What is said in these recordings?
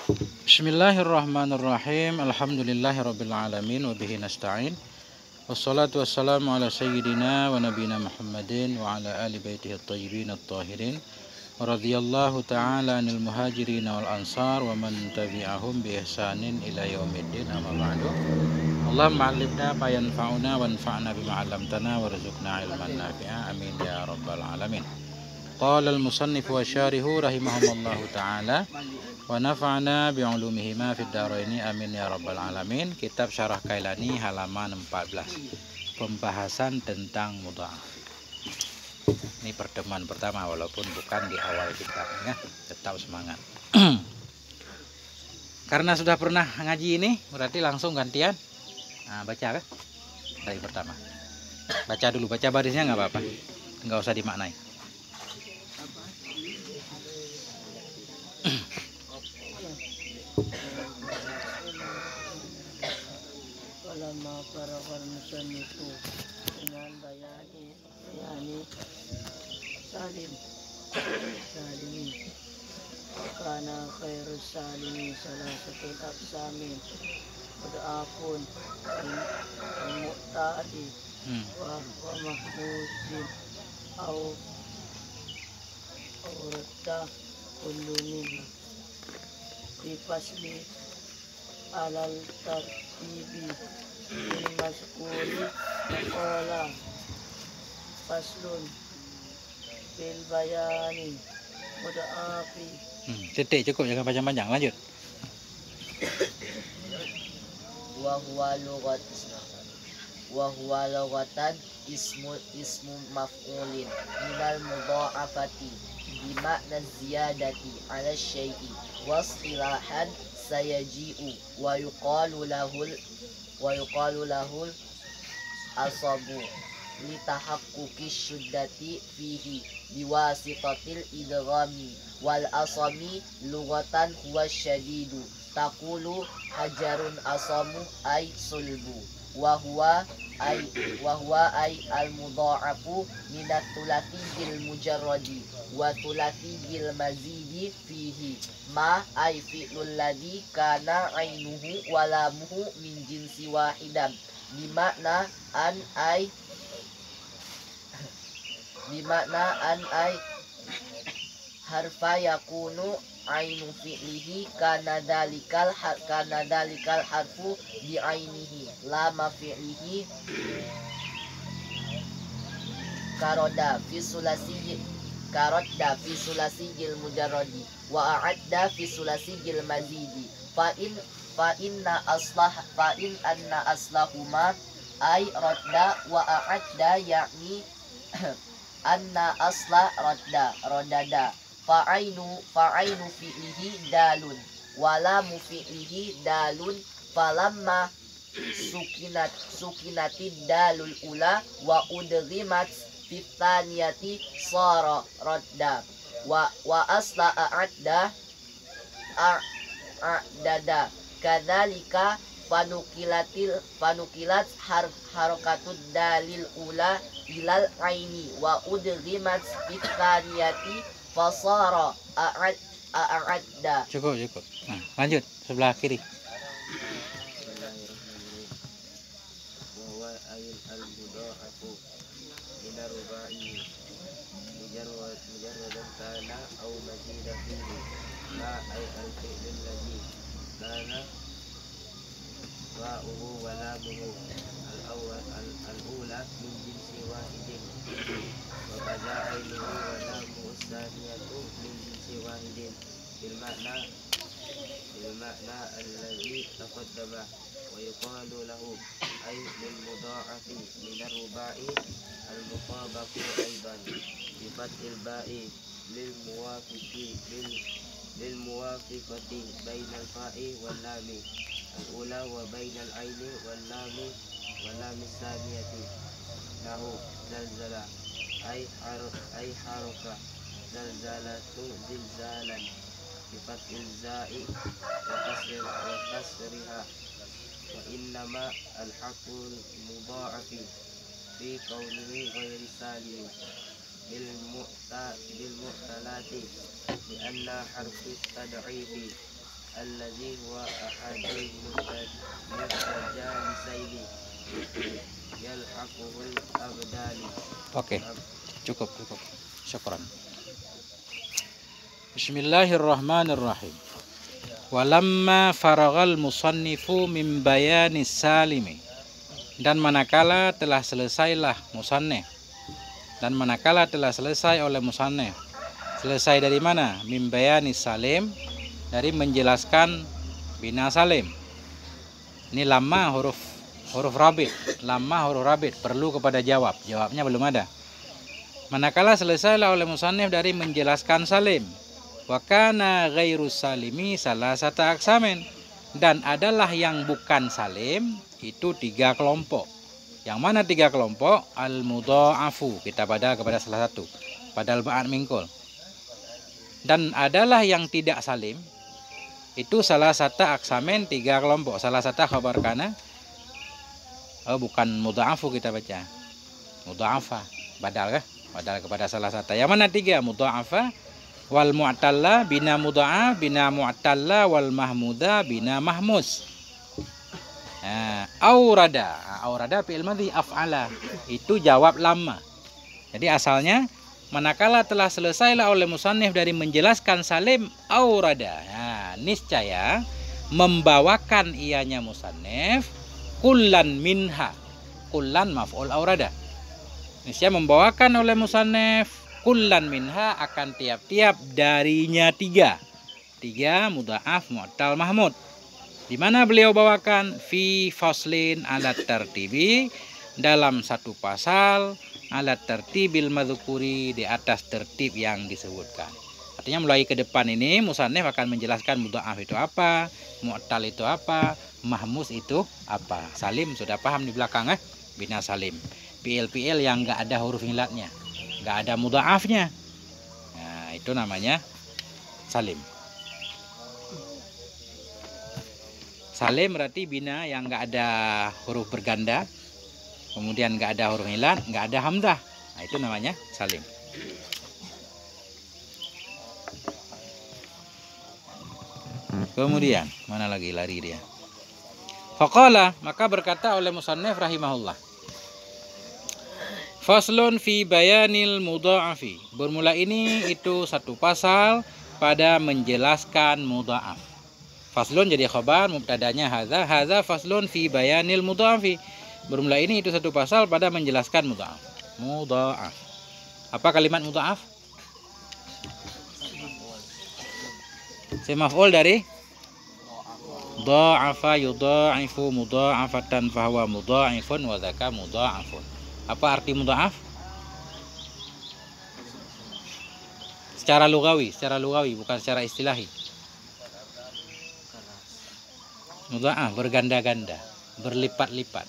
Bismillahirrahmanirrahim. Alhamdulillahirabbil alamin wa bihi nasta'in. Wassalatu wassalamu ala sayyidina wa nabiyina Muhammadin wa ala ali baitihi at-thayyibin at-tahirin. Wa radhiyallahu ta'ala 'anil muhajirin wal ansar wa man tabi'ahum bi ihsanin ila yaumiddin. Amma ba'du. Allahumma 'allimna ma yanfa'una wanfa'na bima 'allamtana warzuqna ilman nafi'a. Amin ya rabbal alamin. Qala al-musannif wa syarihu rahimahumullahu ta'ala wa nafa'na bi'ulumihima fid dharaini amin ya rabbal alamin. Kitab Syarah Kailani halaman 14. Pembahasan tentang mudha'af. Ini pertemuan pertama walaupun bukan di awal kitabnya, tetap semangat. Karena sudah pernah ngaji ini, berarti langsung gantian. Nah, baca kan? Dari pertama. Baca dulu, baca barisnya nggak apa-apa. Nggak usah dimaknai. Walamma faraghal musannifu dengan bayani salimin kana khairus salimin salasatul aqsamin mud'afun mu'tadi wa mahmuzin au urta kullu min fi fasli alal tartibi mas'uli qala faslun bil bayani mud'afi. Titik cukup, jangan panjang-panjang. Lanjut. wa huwa lughatan ismu maf'ulin minal mudha'afati bimakna ziyadati ala syai'i wa istilahan sayaji'u wa yuqalu lahul asabu litahaqquqi syuddati fihi biwasitatil idghami wal asami lughatan huwa syadidu taqulu hajarun asamu ay sulbu wa huwa ay al mudha'afu minat thulathiyil mujarradi wa thulathiyil mazidi fihi ma ay fi'lul ladhi kana ainuhu walamuhu min jinsi wahidan bimakna an ay harfa yakunu ainu fi'lihi kana dalikal harfu bi ainihi lama fi'lihi karodda fi sulasiyil mujarradi wa a'adda fi sulasiyil mazidi fa anna aslahuma ay radda wa a'adda yakni anna asla radada fa'ainu fi'lihi dalun wala mufi'lihi dalun falamma sukinatid dalul ula wa udghimat fithaniyati sara radda wa asla a'dada kadzalika panukilat harakatud dalil ula ilal aini wa udghimat fithaniyati fasara a'adda. Cukup. Nah, lanjut sebelah kiri. Wa ayil al-mudha'afu min ar-ruba'i mujarradan kana aw mazida fihi ma ay al-fi'l alladhi kana wa'uhu wa lamuhu al-ula min jinsi wahidin wa kaza ainuhu wa lamu as-saniyatu min jinsi wahidin bil makna alladhi taqaddama wa yuqalu lahu ay lil mudha'afi min ar-ruba'i al-mutabaqu aidan bi fathil ba'i lil muwafiqati bainal fa'i wal lami al-ula wa bainal aini wal lami saniyati lahu zalzala ay haruka zalzalatu zilzalan bifathil za'i wa kasriha wa innama al-haqqul mudha'afi fi qawlihi ghairi salim bil mu'talati li anna harfi tad'ifi alladzi huwa ahadul mutajalisaini yalhaquhul abdani. Oke, cukup. Syukran. Bismillahirrahmanirrahim. Walamma faragal musannifu min bayanis salimi. Dan manakala telah selesailah musannif. Dan manakala telah selesai oleh musannif. Selesai dari mana? Min bayanis salim, dari menjelaskan bina salim. Ini lamma huruf rabit. Lamma huruf rabit, perlu kepada jawab. Jawabnya belum ada. Manakala selesailah oleh musannif dari menjelaskan salim. Wa kana ghairu salimi salasata aqsamin. Dan adalah yang bukan salim itu 3 kelompok. Yang mana 3 kelompok? Al-mudha'afu, kita pada kepada salah satu. Padal ba'an mingkul. Dan adalah yang tidak salim itu salah satu aqsamin 3 kelompok. Salah satu khabar kana. Oh, bukan mudha'afu kita baca. Mudha'afa, badal kah? Padahal kepada salah satu. Yang mana 3? Mudha'afa wal mu'talla bina mudha'af bina mu'talla wal mahmuda bina mahmus. Aurada. Aurada fi'il madhi af'ala. Itu jawab lamma. Jadi asalnya manakala telah selesailah oleh musannif dari menjelaskan salim aurada. Niscaya membawakan ianya musannif kullan minha. Kullan maf'ul aurada. Niscaya membawakan oleh musannif kullan minha akan tiap-tiap darinya 3 mudha'af mu'tal mahmud. Di mana beliau bawakan fi faslin alat tertibi, dalam satu pasal alat tertibil madzkuri, di atas tertib yang disebutkan. Artinya mulai ke depan ini musannif akan menjelaskan mudha'af itu apa, mu'tal itu apa, mahmus itu apa. Salim sudah paham di belakang bina salim. Fi'il yang enggak ada huruf ilatnya, enggak ada mudha'afnya. Nah, itu namanya salim. Salim berarti bina yang enggak ada huruf berganda, kemudian enggak ada huruf ilat, enggak ada hamzah. Nah, itu namanya salim. Kemudian mana lagi lari dia? Faqala, maka berkata oleh musannif rahimahullah. Faslun fi bayanil mudha'afi. Bermula ini itu satu pasal pada menjelaskan mudha'af. Faslun jadi khabar, mubtadanya hadza faslun fi bayanil mudha'afi. Bermula ini itu satu pasal pada menjelaskan mudha'af. Mudha'af. Apa kalimat mudha'af? Maf'ul dari dha'afa yudha'ifu mudha'afatan fahuwa mudha'ifun wa dzaka mudha'afun. Apa arti mudha'af? Secara lugawi bukan secara istilahi. Mudha'af berganda-ganda, berlipat-lipat.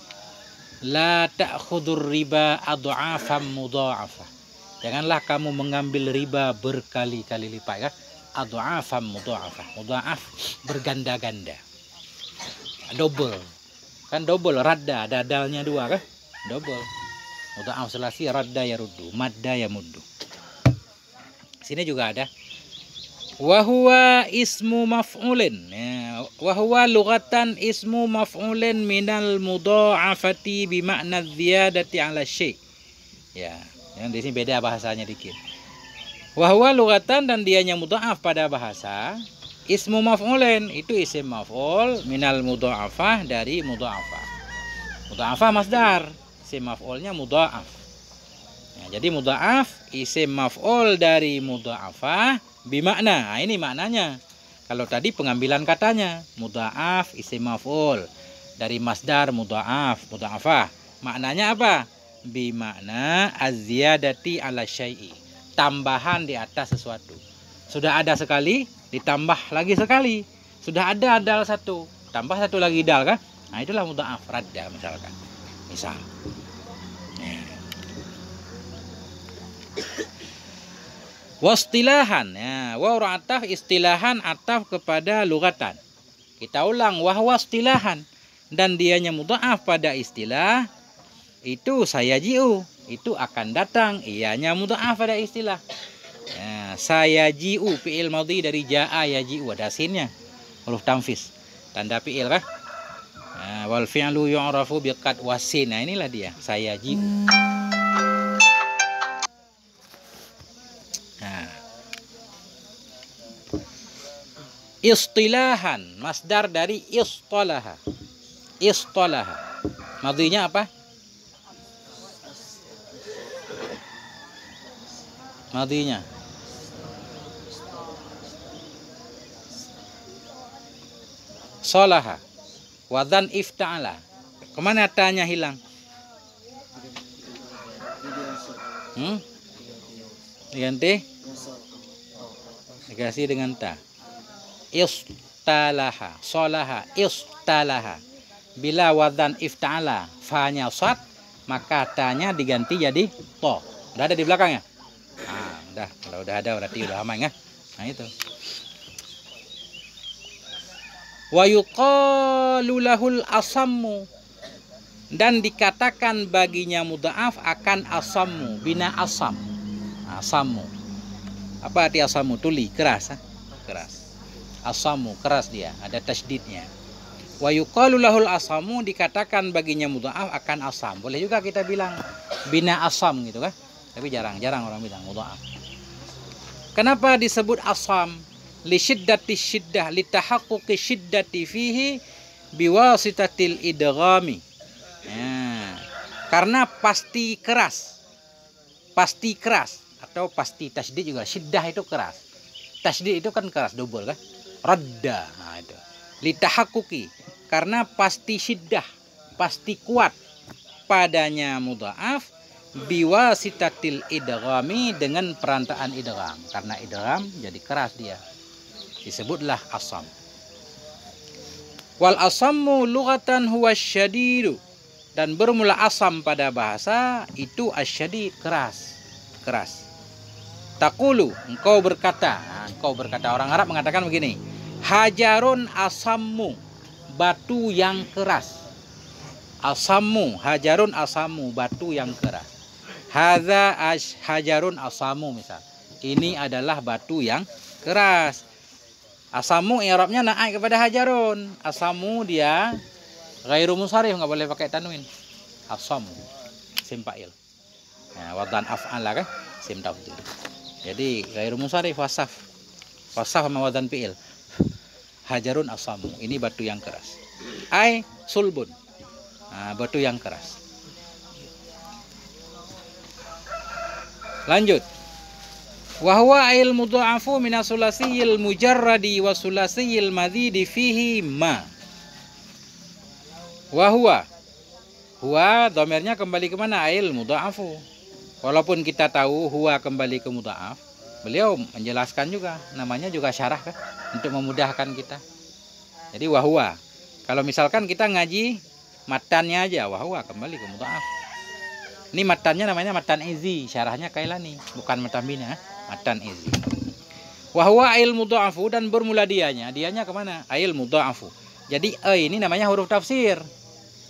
La ta'khudur riba adha'afam mudha'afa. Janganlah kamu mengambil riba berkali-kali lipat ya. Adha'afam mudha'afa. Mudha'af berganda-ganda. Double. Kan double, radda, dadalnya 2 kan? Double. Mudha'af selasi radda yaruddu, madda yamuddu. Sini juga ada. Wa huwa ismu maf'ulin. Wa huwa lughatan ismu maf'ulin minal mudha'afati bi makna ziyadati 'ala syai'. Ya, yang di sini beda bahasanya dikit. Wa huwa lughatan, dan dianya mudha'af pada bahasa. Ismu maf'ulin itu isim maf'ul minal mudha'afah, dari mudha'afah. Mudha'afah masdar. Isim maf'ulnya mudha'af. Nah, jadi mudha'af isim maf'ul dari mudha'afah bimakna. Nah, ini maknanya. Kalau tadi pengambilan katanya mudha'af isim maf'ul dari masdar mudha'af, mudha'afah. Maknanya apa? Bimakna az-ziyadati 'ala syai'i. Tambahan di atas sesuatu. Sudah ada sekali, ditambah lagi sekali. Sudah ada dal satu, tambah satu lagi dal kan? Nah, itulah mudha'af radda misalkan. Misal. Wastilahan, ya, wa ataf istilahan, ataf kepada lugatan. Kita ulang, wahwa istilahan, dan dianya mudha'af pada istilah itu sayaji'u, itu akan datang, ianya mudha'af pada istilah. Ya, sayaji'u fi'il madhi dari ja'a yaji'u, ada sinnya. huruf tanfis, tanda fi'il kah? Nah, wal fi'lu yu'rafu biqad wasin. Nah, inilah dia, saya ji'u. Nah. Istilahan, masdar dari istalaha. Istalaha. Madhinya apa? Madhinya salaha. Wadan ifta'ala. Kemana tanya hilang? Diganti? Dikasih dengan ta. Istalaha. Salaha. Istalaha. Bila wadan ifta'ala fa-nya shad, maka ta-nya diganti jadi to. Udah ada di belakangnya? Nah, udah. Kalau udah ada berarti udah aman ya. Nah itu. Wa yuqalu lahul asammu, dan dikatakan baginya mudha'af akan asammu, bina asam. Asammu. Apa arti asammu? Tuli, keras, keras. Asammu, keras dia, ada tasydidnya. Wa yuqalu lahul asammu, dikatakan baginya mudha'af akan asam. Boleh juga kita bilang bina asam gitu kan? Tapi jarang orang bilang mudha'af. Kenapa disebut asam? Li syiddati syiddah, li tahaqquqi syiddati fihi biwasitatil idghami. Ya, karena pasti keras atau pasti tasydid juga. Syiddah itu keras, tasydid itu kan keras, double kan, radda. Nah itu li tahaqquqi, karena pasti syiddah, pasti kuat padanya mudha'af biwasitatil idghami, dengan perantaraan idgham. Karena idgham jadi keras dia, disebutlah asam. Wal asammu lughatan huwa syadidu, dan bermula asam pada bahasa itu asyadid, keras. Taqulu, engkau berkata, orang Arab mengatakan begini, hajarun asammu, batu yang keras. Asammu, hajarun asammu, batu yang keras. Hadza hajarun asammu, misal, ini adalah batu yang keras. Asamu i'rabnya naik kepada hajarun. Asamu dia ghairu musharif, enggak boleh pakai tanwin. Asamu sim fa'il. Nah, wadan af'ala kan sim tafdhil. Jadi ghairu musharif, wasaf sama wadan fi'il. Hajarun asamu, ini batu yang keras. Ai sulbun. Nah, batu yang keras. Lanjut. Wa huwa il mudha'afu min sulasiyil mujarradi wa sulasiyil madhidi fihi ma. Wa huwa dhamirnya kembali ke mana? Ail mudha'afu. Walaupun kita tahu huwa kembali ke mudha'af, beliau menjelaskan juga, namanya juga syarah kan, untuk memudahkan kita. Jadi wa huwa. Kalau misalkan kita ngaji matannya aja, wa huwa kembali ke mudha'af. Ini matannya namanya matan izi, syarahnya Kailani, bukan matan bina, matan izi. Wa huwa ail mudha'afu, dan bermula dianya kemana? Ail mudha'afu. Jadi ini namanya huruf tafsir.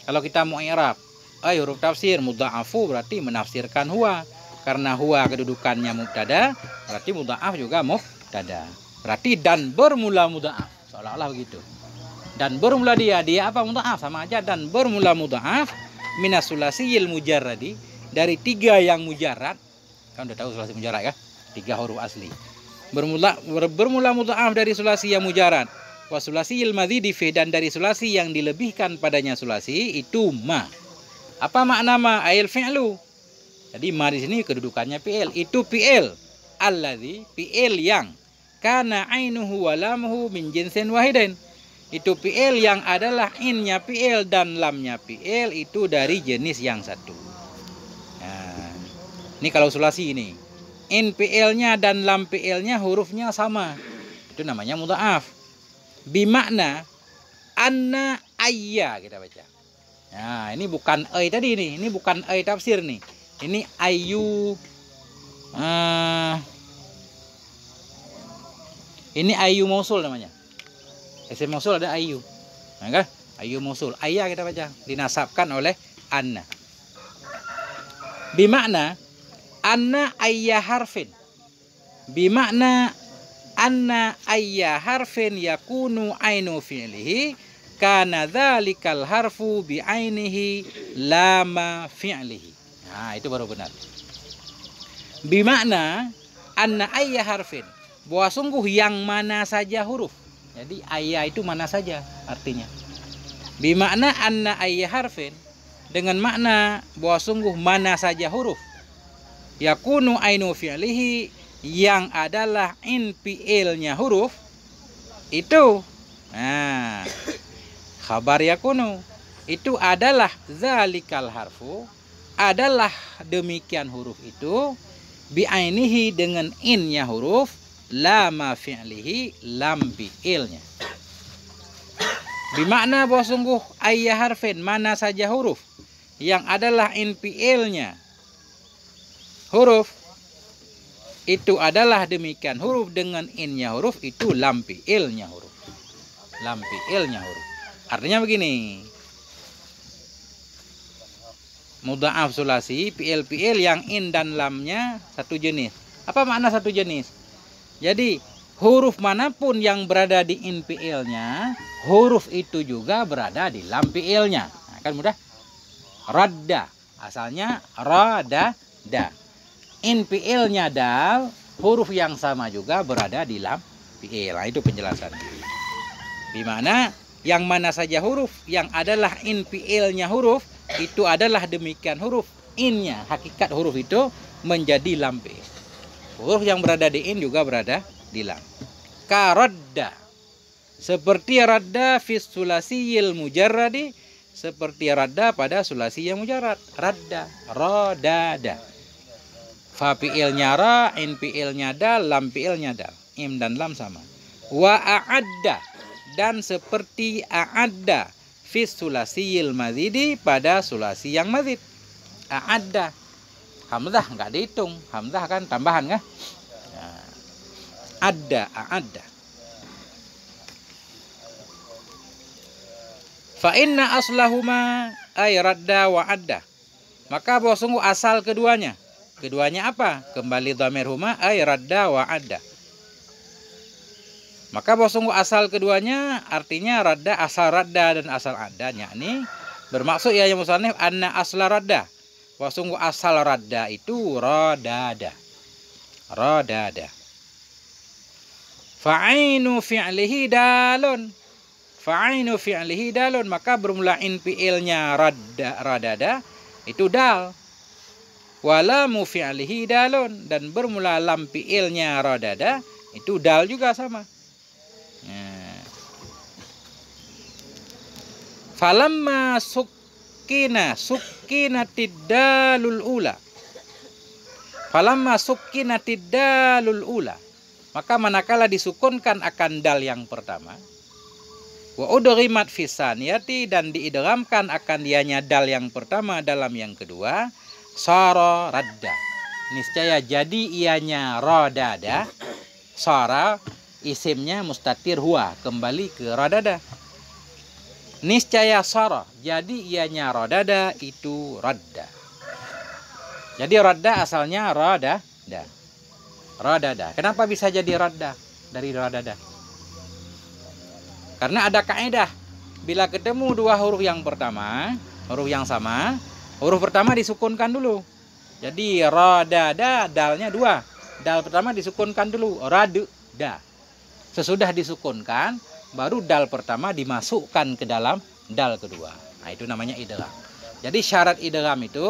Kalau kita mau i'rab, huruf tafsir mudha'afu berarti menafsirkan huwa. Karena huwa kedudukannya mubtada, berarti mudha'af juga mubtada. Berarti dan bermula mudha'af, seolah-olah begitu. Dan bermula dia apa mudha'af, sama aja. Dan bermula mudha'af minas sulasiyil mujarradi, dari 3 yang mujarrad. Kan udah tahu sulasi mujarrad kan? 3 huruf asli. Bermula mudha'af dari sulasi yang mujarrad. Wa sulasiyil madzidi fi, dan dari sulasi yang dilebihkan padanya sulasi itu ma. Apa makna ma? Ail fi'lu. Jadi ma di sini kedudukannya fi'il. Itu fi'il alladzi, fi'il yang kana ainuhu wa lamuhu min jinsin wahidin. Itu fi'il yang adalah innya fi'il dan lamnya fi'il itu dari jenis yang satu. Nah, ini kalau sulasi ini. In fi'ilnya dan lam fi'ilnya hurufnya sama. Itu namanya mudha'af. Bimakna anna ayya, kita baca. Nah, ini bukan ai tadi nih. Ini bukan ai tafsir nih. Ini ayu. Ini ayu mausul namanya. Isim mausul ada ayu. Nah, ayu mausul. Ayya kita baca. Dinasabkan oleh anna. Bimakna anna ayya harfin. Bimakna anna ayya harfin yakunu ainu fi'lihi kana dzalikal harfu bi ainihi lama fi'lihi. Nah, itu baru benar. Bimakna anna ayya harfin, bahwa sungguh yang mana saja huruf. Jadi ayya itu mana saja artinya. Bimakna anna ayya harfin, dengan makna bahwa sungguh mana saja huruf. Yakunu ainu fi'lihi, yang adalah NPL-nya huruf itu. Nah, khabar yakunu itu adalah zalikal harfu, adalah demikian huruf itu, bi'ainihi dengan in-nya huruf, lama fi'lihi lam fi'ilnya. Bimakna bahwa sungguh ayya harfin, mana saja huruf yang adalah NPL-nya huruf itu adalah demikian huruf dengan in-nya huruf itu lam fi'ilnya huruf. Lam fi'ilnya huruf. Artinya begini. Mudha'af sulasi, fi'il yang in dan lamnya satu jenis. Apa makna satu jenis? Jadi huruf manapun yang berada di in fi'ilnya, huruf itu juga berada di lam fi'ilnya. Nah, kan mudah. Radda, asalnya radda. In fi'ilnya dal, huruf yang sama juga berada di lam fi'il. Nah, itu penjelasan. Di mana yang mana saja huruf yang adalah in fi'ilnya huruf itu adalah demikian huruf innya, hakikat huruf itu menjadi lam fi'il. Huruf yang berada di in juga berada di lam. Karadda, seperti radda fi sulasiyil mujarradi, seperti radda pada sulasi yang mujarrad. Radda, radada. Fa fi'ilnya ra, in fi'ilnya dal, lam fi'ilnya dal. Im dan lam sama. Wa a'adda, dan seperti a'adda fi sulasiyil mazidi, pada sulasi yang mazid. A'adda. Hamzah enggak dihitung. Hamzah kan tambahan kan? Nah, adda, a'adda. Fa inna aslahuma ay radda wa adda. Maka bahwa sungguh asal keduanya. Keduanya apa? Kembali dhamir huma ay radda wa adda. Maka bahwa sungguh asal keduanya artinya radda, asal radda dan asal adda. Yakni bermaksud ya musannif anna asla radda. Bahwa sungguh asal radda itu radada. Radada. Fa'ainu fi'lihi dalun. Fa'ainu fi'lihi dalun, maka bermula in fi'ilnya radada itu dal. Walamu fi'lihi dalun, dan bermula lam fi'ilnya radada itu dal juga sama. Nah. Falamma sukkinatid dalul ula. Falamma sukkinatid dalul ula, maka manakala disukunkan akan dal yang pertama, wa udghimat fi saniyati, dan diidghamkan akan dianya dal yang pertama dalam yang kedua, sara radda, niscaya jadi ianya radada. Sara isimnya mustatir huwa, kembali ke radada. Niscaya sara, jadi ianya radada itu radda. Jadi radda asalnya radada. Radada. Kenapa bisa jadi radda dari radada? Karena ada kaidah, bila ketemu dua huruf yang pertama, huruf yang sama, huruf pertama disukunkan dulu. Jadi radada, dalnya dua. Dal pertama disukunkan dulu, radda. Sesudah disukunkan, baru dal pertama dimasukkan ke dalam dal kedua. Nah, itu namanya idgham. Jadi syarat idgham itu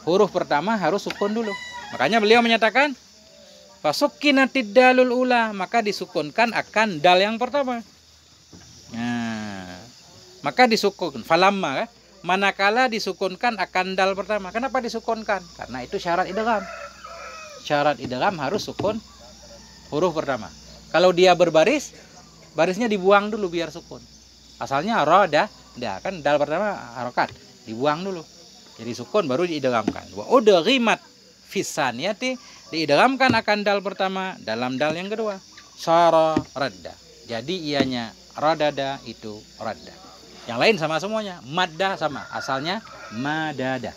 huruf pertama harus sukun dulu. Makanya beliau menyatakan fasukkinatid dalul ula, maka disukunkan akan dal yang pertama. Nah, maka disukun falamma, manakala disukunkan akan dal pertama. Kenapa disukunkan? Karena itu syarat idgham. Syarat idgham harus sukun huruf pertama. Kalau dia berbaris, barisnya dibuang dulu biar sukun. Asalnya rada, kan dal pertama harokat, dibuang dulu. Jadi sukun baru diidghamkan. Wa udghimat fis saniyati, diidghamkan akan dal pertama dalam dal yang kedua. Sara radda. Jadi ianya radada itu radda. Yang lain sama semuanya, madda sama, asalnya madada.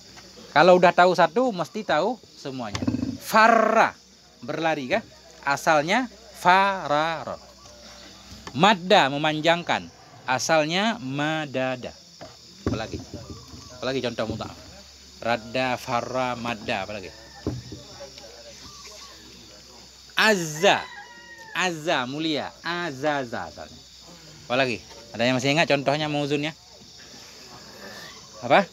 Kalau udah tahu satu, mesti tahu semuanya. Farra, berlari kah? Asalnya farara. Madda memanjangkan, asalnya madada. Apalagi contoh mudha'af. Radda, farra, madda, apalagi? Azza mulia, azaza asalnya. Apalagi? Ada yang masih ingat contohnya mauzunnya? Apa?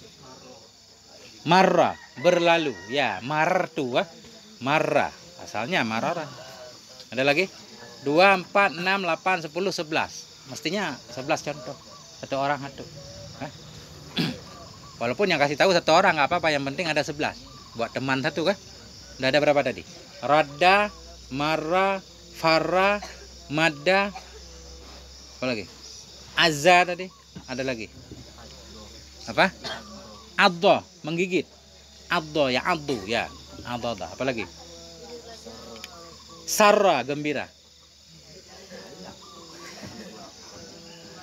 Marra, berlalu. Ya, martu, marra. Asalnya marara. Ada lagi? 2, 4, 6, 8, 10, 11. Mestinya 11 contoh. Satu orang satu. Walaupun yang kasih tahu satu orang nggak apa-apa, yang penting ada 11. Buat teman satu kan? Udah ada berapa tadi? Radda, marra, farra, madda. Apa lagi? Azza tadi. Ada lagi? Apa? Adha, menggigit. Adha, ya adhu, ya. Adha. Apa lagi? Sarra, gembira.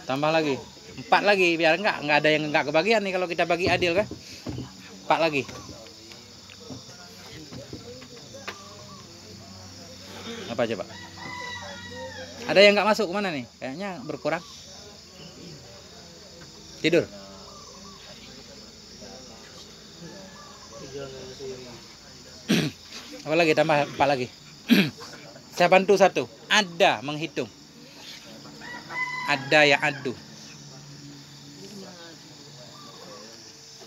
Tambah lagi. 4 lagi, biar enggak ada yang enggak kebagian nih kalau kita bagi adil kan. 4 lagi. Apa coba? Ada yang enggak masuk kemana nih? Kayaknya berkurang. Tidur. Apa lagi? Tambah 4 lagi. Saya bantu satu. Ada, menghitung. Ada ya adu.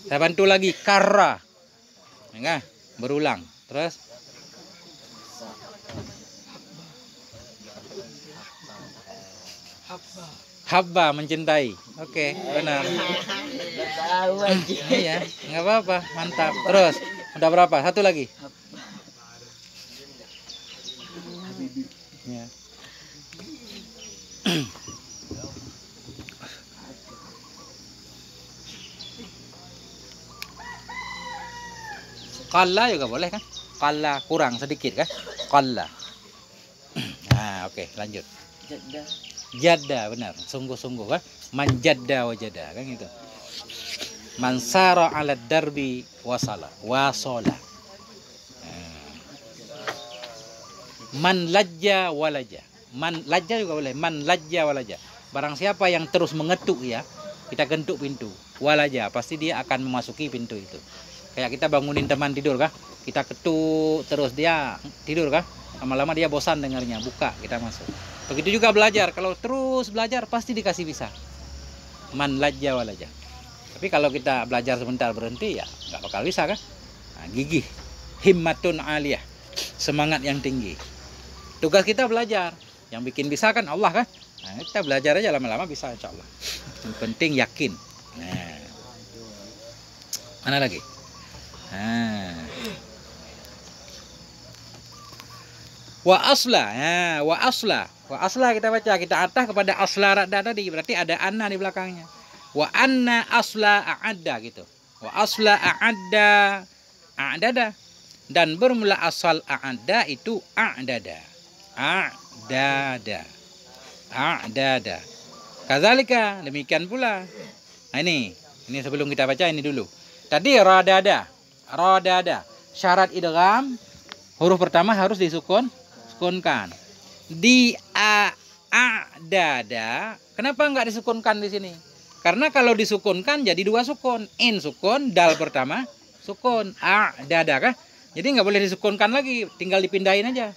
Saya bantu lagi. Karra. Enggak? Berulang. Terus. Habba, mencintai. Oke, benar. Iya, nggak apa-apa. Mantap. Terus. Udah berapa? Satu lagi. Ya. Qalla juga boleh kan? Qalla, kurang sedikit kan? Qalla. Nah, oke, lanjut. Jadda, benar. Sungguh-sungguh kan? Man jadda wajada, kan gitu. Man sara 'ala darbi wasala. Man lajja walaja. Man lajja juga boleh. Man lajja walaja. Barang siapa yang terus mengetuk ya, kita gentuk pintu. Walaja, pasti dia akan memasuki pintu itu. Kayak kita bangunin teman tidur kah? Kita ketuk terus dia tidur kah? Lama-lama dia bosan dengarnya, buka, kita masuk. Begitu juga belajar, kalau terus belajar pasti dikasih bisa. Man lajja walaja. Tapi kalau kita belajar sebentar berhenti ya nggak bakal bisa kan? Nah, gigih, himmatun aliyah, semangat yang tinggi. Tugas kita belajar, yang bikin bisa kan Allah kan? Nah, kita belajar aja lama-lama bisa insya Allah. Yang penting yakin. Nah, mana lagi? Wa asla, ya, wa asla kita baca, kita atah kepada asla radda tadi, berarti ada anna di belakangnya. Wa anna asla a'adda gitu. Wa asla a'adda, dan bermula asal a'adda itu a'dada. Kadzalika, demikian pula. Nah ini sebelum kita baca ini dulu. Tadi radada. Syarat idgham huruf pertama harus disukunkan. Di a'dada, kenapa enggak disukunkan di sini? Karena kalau disukunkan jadi 2 sukun. In sukun, dal pertama sukun. A'dada kah? Jadi enggak boleh disukunkan lagi, tinggal dipindahin aja.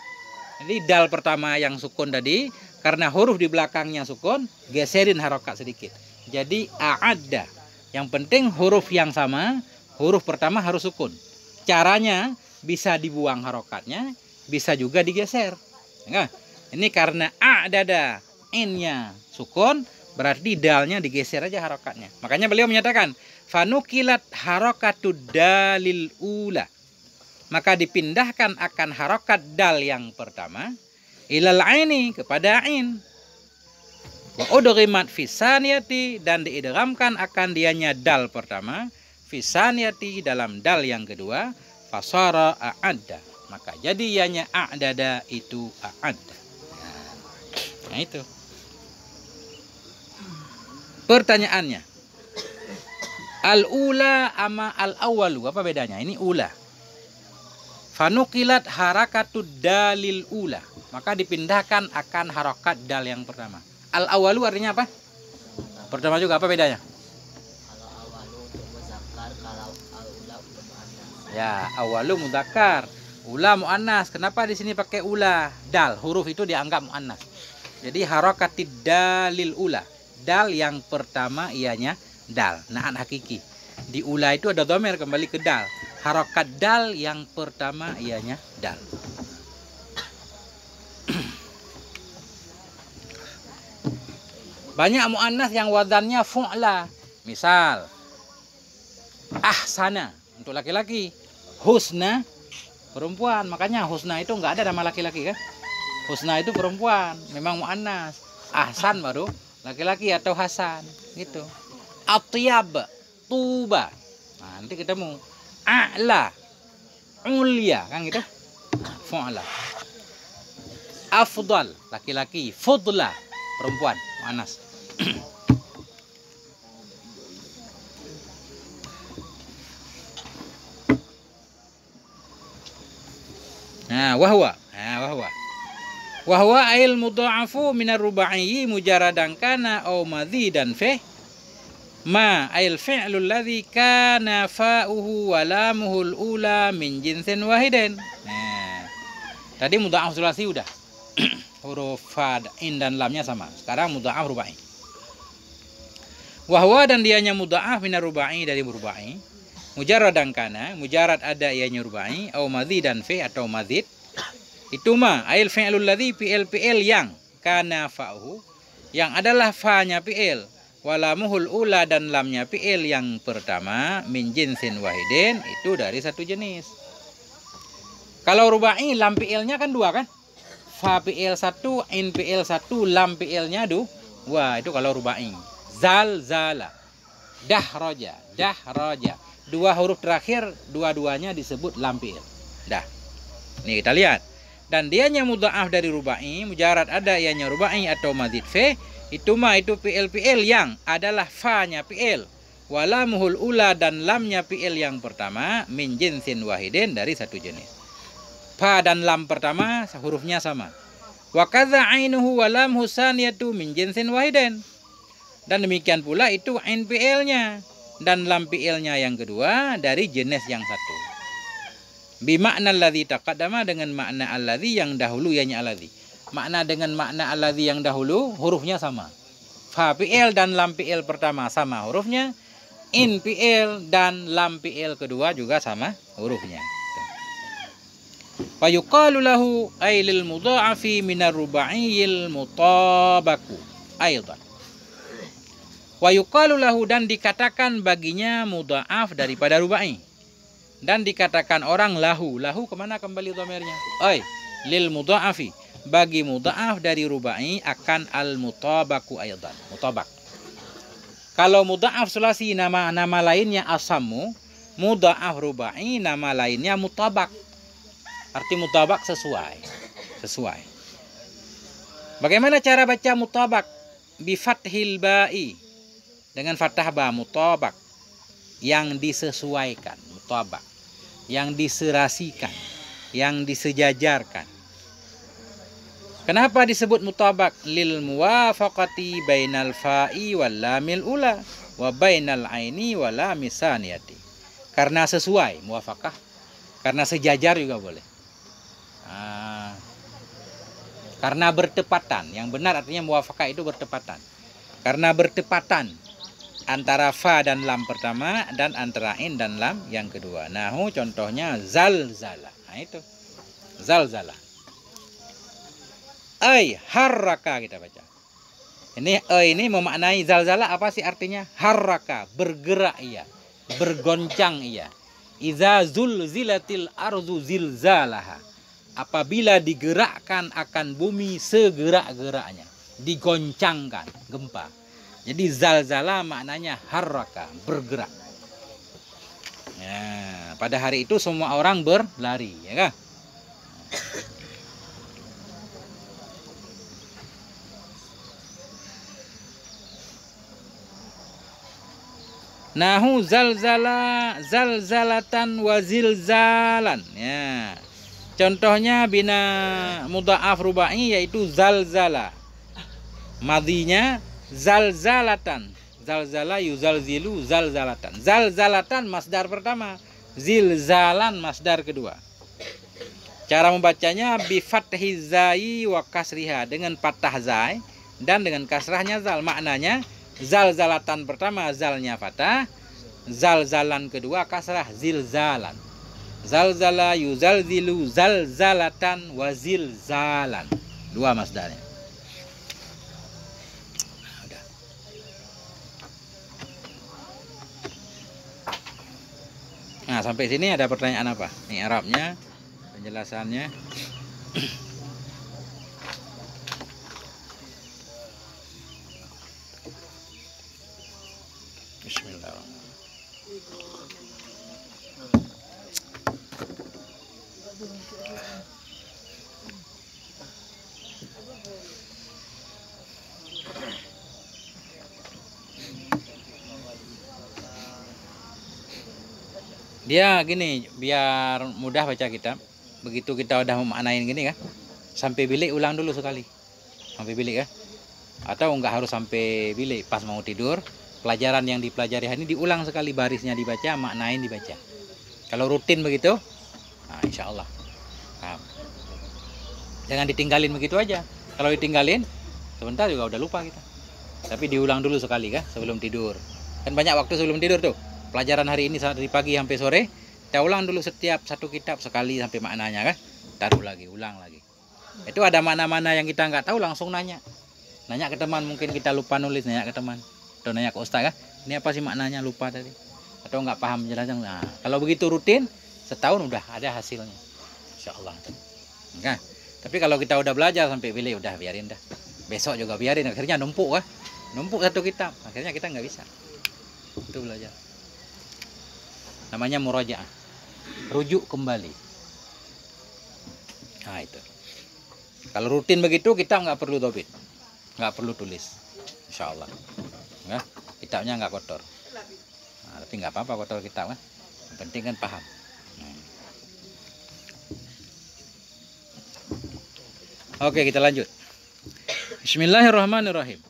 Jadi dal pertama yang sukun tadi, karena huruf di belakangnya sukun, geserin harokat sedikit. Jadi a'adda. Yang penting huruf yang sama, huruf pertama harus sukun. Caranya bisa dibuang harokatnya, bisa juga digeser. Enggak? Ini karena a'dada, in-nya sukun, berarti dalnya digeser aja harokatnya. Makanya beliau menyatakan, fanukilat harokatud dalil ula. Maka dipindahkan akan harokat dal yang pertama, ilal aini, kepada ain. Wa udghimat fisaniyati, dan diidghamkan akan dianya dal pertama, fisaniyati dalam dal yang kedua, fasara a'adda. Maka jadi ianya a'dada itu a'adda. Nah itu. Pertanyaannya, al-ula ama al-awalu, apa bedanya? Ini ula. Fanukilat harakatud dalil ula. maka dipindahkan akan harokat dal yang pertama. Al-awalu artinya apa? Pertama juga, apa bedanya? Kalau awalu untuk muzakkar, kalau al-ula untuk muannas. Ya, awalu mudzakkar, ula muannas. Kenapa di sini pakai ula? Dal, huruf itu dianggap muannas. Jadi harokatid dalil ula. Dal yang pertama ianya dal, na'at hakiki. Di ula itu ada dhamir kembali ke dal. Harokat dal yang pertama ianya dal. Banyak muannas yang wadannya fu'la. Misal ahsana untuk laki-laki, husna perempuan. Makanya husna itu enggak ada nama laki-laki kan? Husna itu perempuan, memang muannas. Ahsan baru laki-laki atau hasan gitu. Atyab, tuba. Nah, nanti ketemu a'la, ulya kan gitu. Fu'la. Afdal laki-laki, fudla perempuan, muannas. Nah, wahwa. Wahwa ail mudha'afu minar ruba'i mujaradan kana aw madzidan fi ma ail fi'lu alladhi kana fa'uhu wa lamuhu al-ula min jinsin wahidin. Nah, tadi mudha'af sulasi udah. Huruf fa in dan lamnya sama. Sekarang mudha'af ruba'i. Wahwa dan dianya mudha'af minar ruba'i dari ruba'i. Mujaradan kana, mujarad ada ianya ruba'i, aw madzidan fi atau madzid. Itu mah ail fi'lul ladzi fi'il yang kana fa'uhu, yang adalah fa-nya fi'il, walamuhul ula dan lamnya fi'il yang pertama min jinsin wahidin, itu dari satu jenis. Kalau rubai lam fi'ilnya kan dua kan? Fa fi'il satu, in fi'il satu, lam fi'ilnya dua. Itu kalau rubai. Zalzala, dahraja. Dua huruf terakhir dua-duanya disebut lam fi'il. Dah. Nih kita lihat. Dan dianya mudha'af dari rubai, mujarad ada ianya rubai atau madzid fi, itu mah itu fi'il yang adalah fa-nya fi'il, walamuhul ula dan lamnya fi'il yang pertama min jinsin wahidin dari satu jenis. Fa dan lam pertama hurufnya sama. Wa kadza ainuhu wa lamhu saniyatu min jinsin wahidin. Dan demikian pula itu ain fi'ilnya dan lam fi'ilnya yang kedua dari jenis yang satu. Bimakna alladzi taqaddama dengan makna alladzi yang dahulu ianya alladzi. Makna dengan makna alladzi yang dahulu hurufnya sama. Fa fi'il dan lam fi'il pertama sama hurufnya. In fi'il dan lam fi'il kedua juga sama hurufnya. Wa yuqalu lahu ay lil mudha'afi minar ruba'iyil mutabaku aidan. Wa yuqalu lahu dan dikatakan baginya mudha'af daripada rubai. Dan dikatakan orang lahu kemana kembali dhamirnya? Oi, lil mudha'afi bagi mudha'af dari rubai akan al mutabaku aidan. Mutabak. Kalau mudha'af sulasi nama lainnya asammu, mudha'af rubai nama lainnya mutabak. Arti mutabak sesuai. Bagaimana cara baca mutabak? Bi fathil ba'i. Dengan fathah ba, mutabak. Yang disesuaikan, mutabak. Yang diserasikan, yang disejajarkan. Kenapa disebut mutabak? Lil muwafaqati bainal fa'i wal lamil ula wa bainal aini wal lamis saniyati. Karena sesuai, muwafaqah. Karena sejajar juga boleh. Karena bertepatan. Yang benar artinya muwafaqah itu bertepatan. Karena bertepatan antara fa dan lam pertama dan antara in dan lam yang kedua. Nahu contohnya zalzala. Nah itu. Zalzala. Ay harraka kita baca. Ini memaknai zalzala apa sih artinya? Harraka, bergerak ia, bergoncang ia. Iza zulzilatil ardu zilzalaha. Apabila digerakkan akan bumi segerak-geraknya, digoncangkan, gempa. Jadi zalzala maknanya harraka, bergerak. Ya, pada hari itu semua orang berlari, ya kan? Nahu zalzala, zalzalatan wa zilzalan. Ya. Contohnya bina mudha'af rubai yaitu zalzala. Madinya zalzalatan. Zalzala yuzalzilu zalzalatan. Zalzalatan masdar pertama, zilzalan masdar kedua. Cara membacanya bi fathi zai wa kasriha, dengan fathah zai dan dengan kasrahnya zal. Maknanya zalzalatan pertama zalnya fathah, zalzalan kedua kasrah, zilzalan. Zalzala yuzalzilu zalzalatan wa zilzalan. Dua masdarnya. Udah. Nah, sampai sini ada pertanyaan apa? Ini Arabnya, penjelasannya. Bismillahirrahmanirrahim. Dia gini, biar mudah baca kitab. Begitu kita udah memaknain gini kan, sampai bilik ulang dulu sekali. Sampai bilik kan. Atau enggak harus sampai bilik, pas mau tidur, pelajaran yang dipelajari hari ini diulang sekali, barisnya dibaca, maknain dibaca. Kalau rutin begitu, nah insya Allah. Nah, jangan ditinggalin begitu aja. Kalau ditinggalin, sebentar juga udah lupa kita. Tapi diulang dulu sekali kan, sebelum tidur. Kan banyak waktu sebelum tidur tuh. Pelajaran hari ini dari pagi sampai sore, kita ulang dulu setiap satu kitab sekali sampai maknanya kan. Taruh lagi, ulang lagi. Itu ada mana-mana yang kita nggak tahu, langsung nanya. Nanya ke teman, mungkin kita lupa nulis, nanya ke teman. Atau nanya ke ustaz kan, ini apa sih maknanya, lupa tadi. Atau nggak paham penjelasan. Nah, kalau begitu rutin, setahun udah ada hasilnya. Insya Allah. Nah, tapi kalau kita udah belajar sampai pilih, udah biarin dah. Besok juga biarin, akhirnya numpuk kan. Numpuk satu kitab, akhirnya kita nggak bisa. Itu belajar. Namanya murajaah, rujuk kembali. Nah itu. Kalau rutin begitu kita nggak perlu dobit, nggak perlu tulis, insya Allah. Nggak, kitabnya nggak kotor. Nah, tapi nggak apa-apa kotor kitab kan. Yang penting kan paham. Oke, kita lanjut. Bismillahirrahmanirrahim.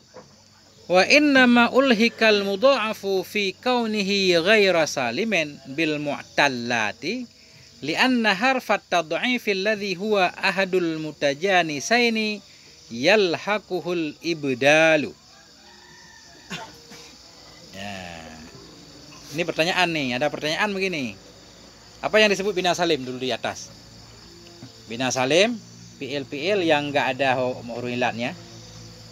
Wa innama ulhikal mudha'afu fi kaunihi ghaira salimin bil mu'tallati li'anna harfat tad'ifi alladhi huwa ahadul mutajanisaini yalhaquhul ibdalu. Ya. Ini pertanyaan nih, ada pertanyaan begini. Apa yang disebut bina salim dulu di atas? Bina salim, fi'il yang enggak ada huruf ilatnya,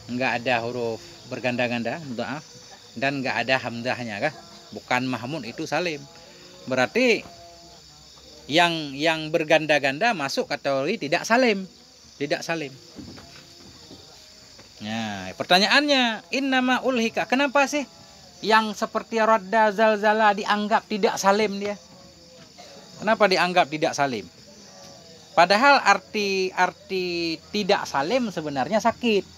enggak ada huruf berganda-ganda, mudha'af, dan nggak ada hamzahnya kan, bukan mahmud, itu salim. Berarti yang berganda-ganda masuk kategori tidak salim, tidak salim. Nah, pertanyaannya, innama ulhika, kenapa sih yang seperti radda, zalzala dianggap tidak salim dia? Kenapa dianggap tidak salim? Padahal arti tidak salim sebenarnya sakit.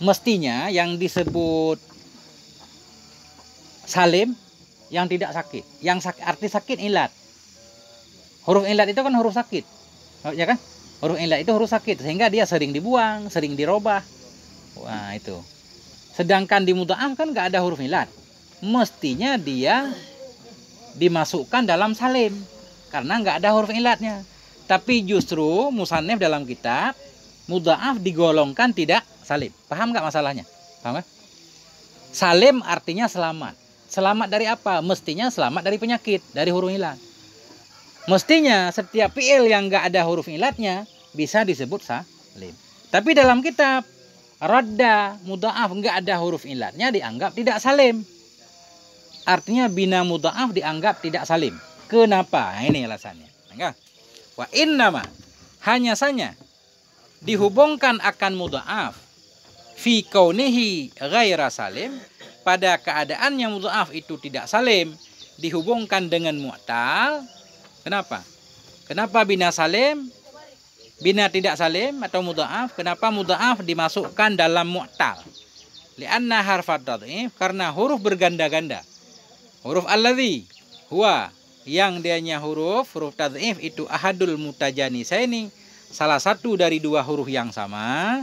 Mestinya yang disebut salim yang tidak sakit. Yang sakit, arti sakit ilat. Huruf ilat itu kan huruf sakit. Ya kan? Huruf ilat itu huruf sakit, sehingga dia sering dibuang, sering dirobah. Wah, itu. Sedangkan di mudha'af kan nggak ada huruf ilat. Mestinya dia dimasukkan dalam salim karena nggak ada huruf ilatnya. Tapi justru musannif dalam kitab mudha'af digolongkan tidak salim. Paham nggak masalahnya? Paham kan? Salim artinya selamat. Selamat dari apa? Mestinya selamat dari penyakit, dari huruf ilat. Mestinya setiap fi'il yang nggak ada huruf ilatnya bisa disebut salim. Tapi dalam kitab radda, mudha'af nggak ada huruf ilatnya dianggap tidak salim. Artinya bina mudha'af dianggap tidak salim. Kenapa? Nah, ini alasannya. Enggak? Wa innama, hanya saja dihubungkan akan mudha'af fi kaunihi ghaira salim, pada keadaannya mudha'af itu tidak salim, dihubungkan dengan mu'tal. Kenapa? Kenapa bina salim, bina tidak salim atau mudha'af? Kenapa mudha'af dimasukkan dalam mu'tal? Lianna harfat tad'if, karena huruf berganda-ganda. Huruf alladzi huwa yang dianya huruf tad'if itu ahadul mutajanisaini, salah satu dari dua huruf yang sama,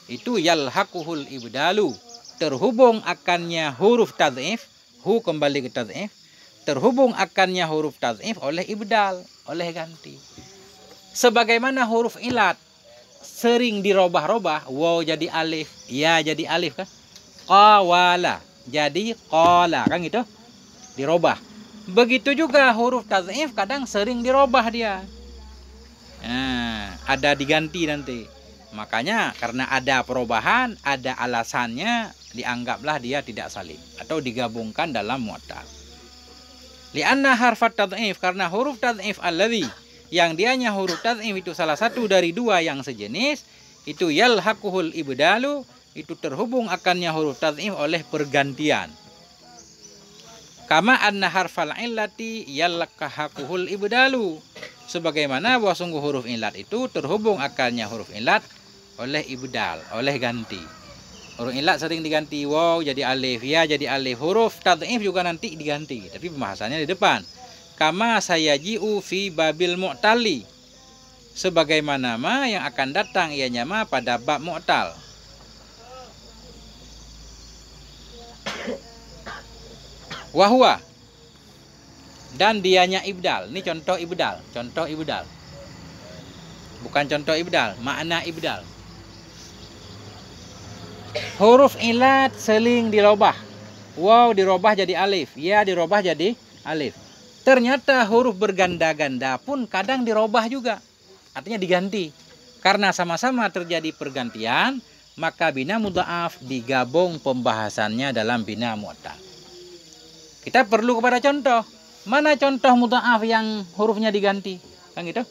itu yalhaquhul ibdalu, terhubung akannya huruf tad'if, hu kembali ke tad'if, terhubung akannya huruf tad'if oleh ibdal, oleh ganti. Sebagaimana huruf ilat sering dirobah-robah, waw jadi alif, ya jadi alif kan? Qawala jadi qala kan gitu, dirobah. Begitu juga huruf tad'if kadang sering dirobah dia. Nah, ada diganti nanti. Makanya karena ada perubahan, ada alasannya, dianggaplah dia tidak salim atau digabungkan dalam mu'tal. Lianna harfat tad'if, karena huruf tad'if alladhi, yang dianya huruf tad'if itu salah satu dari dua yang sejenis, itu yalhaquhul ibdalu, itu terhubung akannya huruf tad'if oleh pergantian. Kama anna harfal illati yalhaquhul ibdalu, sebagaimana bahwa sungguh huruf ilat itu terhubung akannya huruf ilat oleh ibdal, oleh ganti. Huruf ilat sering diganti, waw jadi alif, ya jadi alif. Huruf tad'if juga nanti diganti, tapi pembahasannya di depan. Kama sayaji'u fi babil mu'tali, sebagaimana ma yang akan datang ianya ma pada bab mu'tal. Wahwa, dan dianya ibdal. Ini contoh ibdal, contoh ibdal. Bukan contoh ibdal, makna ibdal. Huruf ilat seling dirubah. Waw dirubah jadi alif, ya dirubah jadi alif. Ternyata huruf berganda-ganda pun kadang dirubah juga. Artinya diganti. Karena sama-sama terjadi pergantian, maka bina mudha'af digabung pembahasannya dalam bina mu'tal. Kita perlu kepada contoh. Mana contoh mudha'af yang hurufnya diganti? Kan gitu?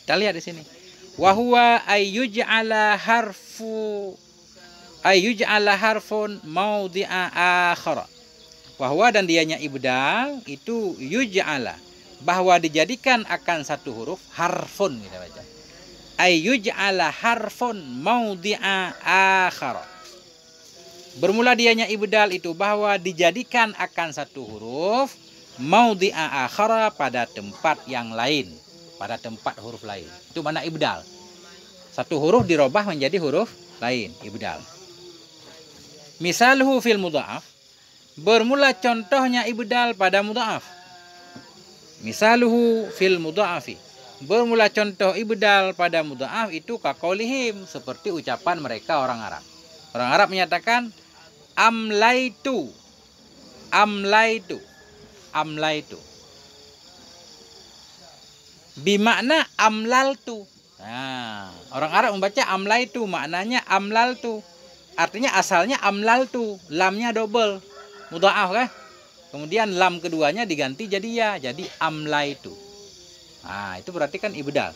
Kita lihat di sini. Wa huwa ayyuj'ala harfun maudhi'a akhara. Bahwa dan dianya ibdal itu yuj'ala, bahwa dijadikan akan satu huruf harfun, kita baca. Ay yuj'ala harfun maudhi'a akhara. Bermula dianya ibdal itu bahwa dijadikan akan satu huruf maudhi'a akhara, pada tempat yang lain, pada tempat huruf lain. Itu mana ibdal? Satu huruf dirubah menjadi huruf lain, ibdal. Misalhu fil mudha'af, bermula contohnya ibdal pada mudha'af. Misaluhu fil mudha'afi, bermula contoh ibdal pada mudha'af itu kaqaulihim, seperti ucapan mereka orang Arab. Orang Arab menyatakan amlaitu, amlaitu, amlaitu, bimakna amlaltu. Nah, orang Arab membaca amlaitu, maknanya amlaltu. Artinya asalnya amlaltu, lamnya double, mudha'af kan? Kemudian lam keduanya diganti jadi ya, jadi amlaitu. Nah, itu berarti kan ibdal.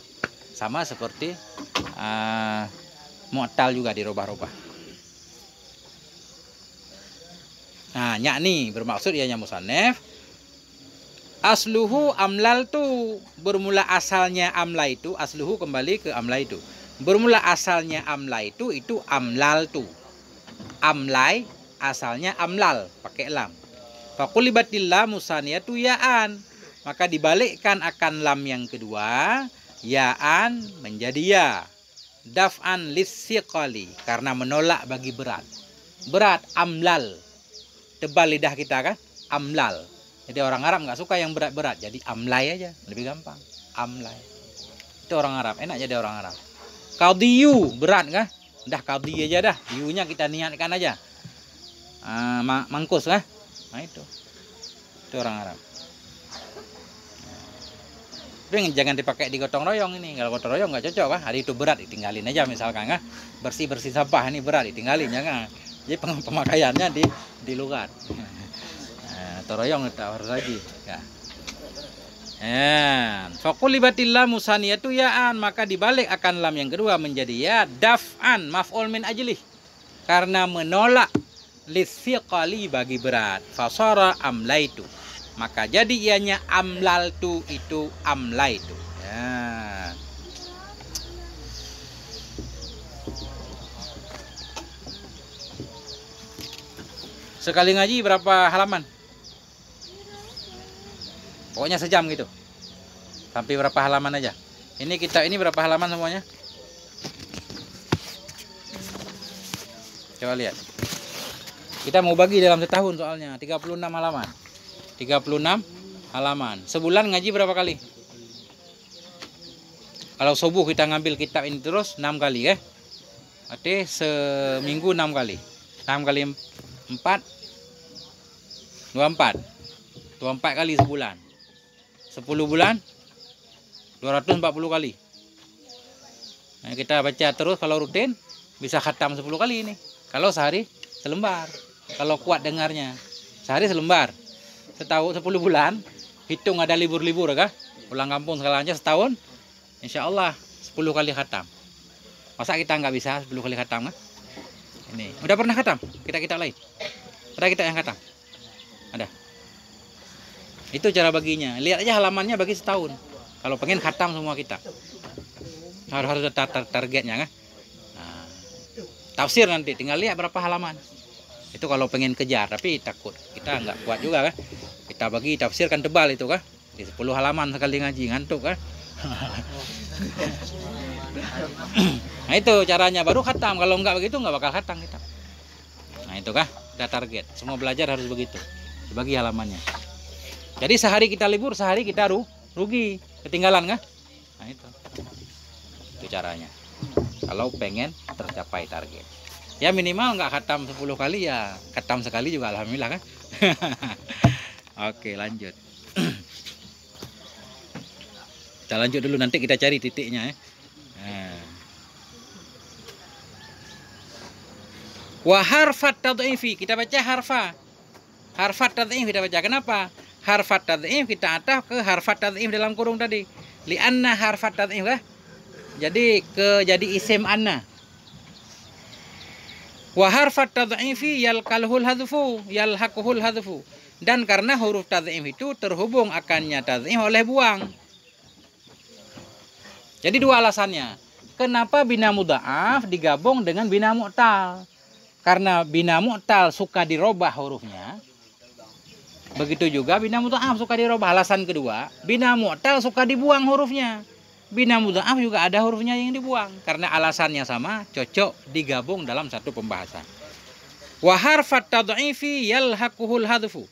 Sama seperti mu'tal juga dirubah-rubah. Nah, yakni bermaksud ianya musannaf asluhu amlaltu, bermula asalnya amlaitu, asluhu kembali ke amlaitu. Bermula asalnya amlaitu itu amlaltu. Amlai asalnya amlal, pakai lam. Faqulibatil lamu saniyatu ya'an, maka dibalikkan akan lam yang kedua, ya'an menjadi ya. Daf'an lissiqali, karena menolak bagi berat. Berat, amlal. Tebal lidah kita kan, amlal. Jadi orang Arab nggak suka yang berat-berat, jadi amlai aja, lebih gampang. Amlai. Itu orang Arab, enak jadi orang Arab. Qadhiyu, berat kan? Dah qadhi aja dah, yunya kita niatkan aja. Mangkus kan? Nah itu orang Arab. Tapi jangan dipakai di gotong royong ini. Kalau gotong royong nggak cocok kan? Hari itu berat, ditinggalin aja misalkan kan? Bersih sampah ini berat, ditinggalin jangan. Jadi pemakaiannya di luar. Gotong royong tak harus lagi. Ya. Faqulibatil lamu saniyatu ya'an, maka dibalik akan lam yang kedua menjadi ya, daf'an maf'ul min ajlih, karena menolak lissiqali bagi berat. Fasara amlaitu, maka jadi ianya amlaltu itu amlaitu. Ya. Sekali ngaji berapa halaman? Pokoknya sejam gitu. Sampai berapa halaman aja. Ini kitab ini berapa halaman semuanya? Coba lihat. Kita mau bagi dalam setahun soalnya 36 halaman. 36 halaman. Sebulan ngaji berapa kali? Kalau subuh kita ngambil kitab ini terus 6 kali ya. Berarti seminggu 6 kali. 6 kali 4 24. 24 kali sebulan. 10 bulan 240 kali. Nah, kita baca terus kalau rutin bisa khatam 10 kali ini. Kalau sehari selembar. Kalau kuat dengarnya. Sehari selembar. Setahun 10 bulan, hitung ada libur-libur kah? Pulang kampung segalanya setahun. Insya Allah 10 kali khatam. Masa kita nggak bisa 10 kali khatam kan? Ini udah pernah khatam? Kita lain. Ada kita yang khatam? Ada. Itu cara baginya. Lihat aja halamannya bagi setahun. Kalau pengen khatam semua kita harus ada targetnya kan? Nah, tafsir nanti tinggal lihat berapa halaman. Itu kalau pengen kejar, tapi takut kita nggak kuat juga kan? Kita bagi tafsir kan tebal itu kan? Di 10 halaman sekali ngaji ngantuk kan? Nah itu caranya baru khatam. Kalau nggak begitu nggak bakal khatam kita. Nah itu kah? Ada target. Semua belajar harus begitu. Dibagi halamannya. Jadi sehari kita libur, sehari kita rugi, ketinggalan kan? Nah itu caranya. Kalau pengen tercapai target. Ya minimal nggak khatam 10 kali ya khatam sekali juga alhamdulillah kan. Oke lanjut. Kita lanjut dulu nanti kita cari titiknya ya. Wa harfat tad'ifi kita baca harfat tad'if kita baca. Kenapa? Harfat tad'if kita ataf ke harfat tad'if dalam kurung tadi. Li'anna harfat tad'if lah. Jadi isim anna. Wa harfat tad'ifi yalqalhul hadfu. Dan karena huruf tad'if itu terhubung akannya tad'if oleh buang. Jadi dua alasannya. Kenapa bina mudha'af digabung dengan bina mu'tal? Karena bina mu'tal suka dirubah hurufnya. Begitu juga bina mudha'af suka dirubah. Alasan kedua, bina mu'tal suka dibuang hurufnya. Bina mudha'af juga ada hurufnya yang dibuang. Karena alasannya sama, cocok digabung dalam satu pembahasan. Wa harfat tad'ifi yalhaquhul hadfu.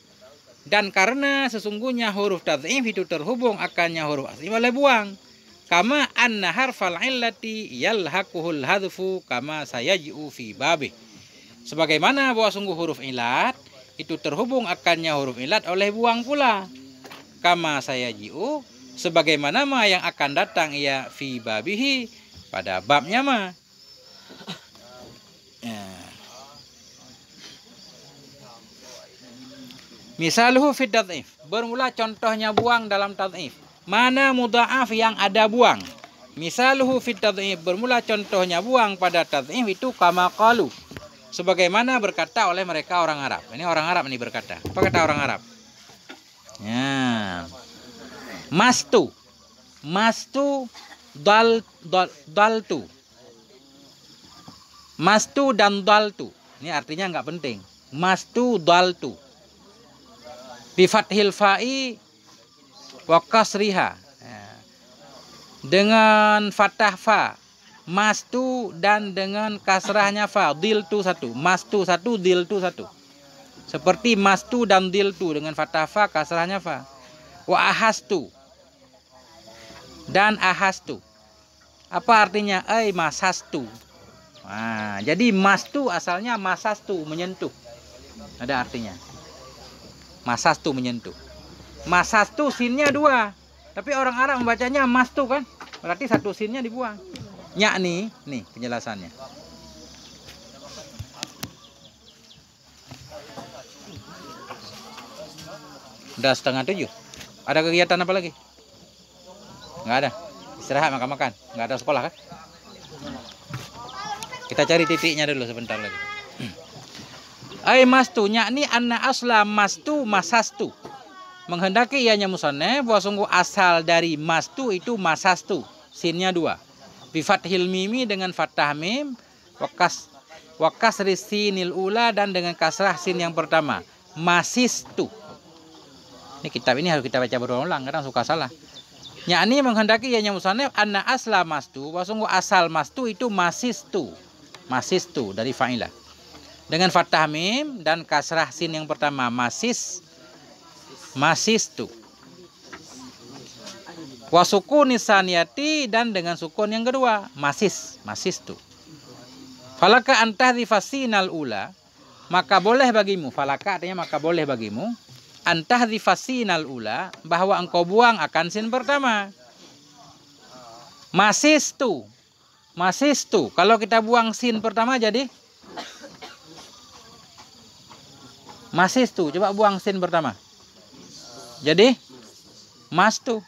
Dan karena sesungguhnya huruf tad'if itu terhubung akannya huruf asli oleh buang. Kama anna harfal illati yalhaquhul hadfu kama sayaji'u fi babih. Sebagaimana bahwa sungguh huruf ilat itu terhubung akannya huruf ilat oleh buang pula. Kama sayaji'u sebagaimana ma yang akan datang ia fi babihi pada babnya ma. Misaluhu fi tad'if. Bermula contohnya buang dalam tad'if. Mana mudha'af yang ada buang? Misaluhu fit tad'if, bermula contohnya buang pada tad'if itu kama qalu. Sebagaimana berkata oleh mereka orang Arab. Ini orang Arab ini berkata. Apa kata orang Arab? Ya. Mastu daltu. Mastu dan daltu. Ini artinya nggak penting. Mastu daltu. Bi fathil fa'i wa kasriha. Dengan fathah fa, mastu dan dengan kasrahnya fa, diltu satu, mastu satu, diltu satu. Seperti mastu dan diltu dengan fathah fa, kasrahnya fa. Wa ahastu dan ahastu. Apa artinya? Masastu. Nah, jadi mastu asalnya masastu, menyentuh. Ada artinya. Masastu menyentuh. Masastu sinnya 2. Tapi orang Arab membacanya mastu kan? Berarti satu sinnya dibuang. Yakni, nih penjelasannya. Udah 6:30. Ada kegiatan apa lagi? Nggak ada. Istirahat makan-makan. Nggak ada sekolah kan? Kita cari titiknya dulu sebentar lagi. Mastu yakni anna asla mastu masastu. Menghendaki ianya musannaf bahwa sungguh asal dari mastu itu masastu, sinnya 2. Bi fathil mimi dengan fathah mim, wa kasri sinil ula dan dengan kasrah sin yang pertama, masistu. Ini kitab ini harus kita baca berulang, kadang suka salah. Yakni menghendaki ianya musannif anna asla mastu, bahwa asal mastu itu masistu. Masistu dari fa'ilah. Dengan fathah mim dan kasrah sin yang pertama masistu. Wa sukun saniyati dan dengan sukun yang kedua masistu. Falaka antahdzifasinal ula, maka boleh bagimu, falaka artinya maka boleh bagimu, antahdzifasinal ula, bahwa engkau buang akan sin pertama. Masistu. Kalau kita buang sin pertama jadi masistu. Coba buang sin pertama. Jadi mastu.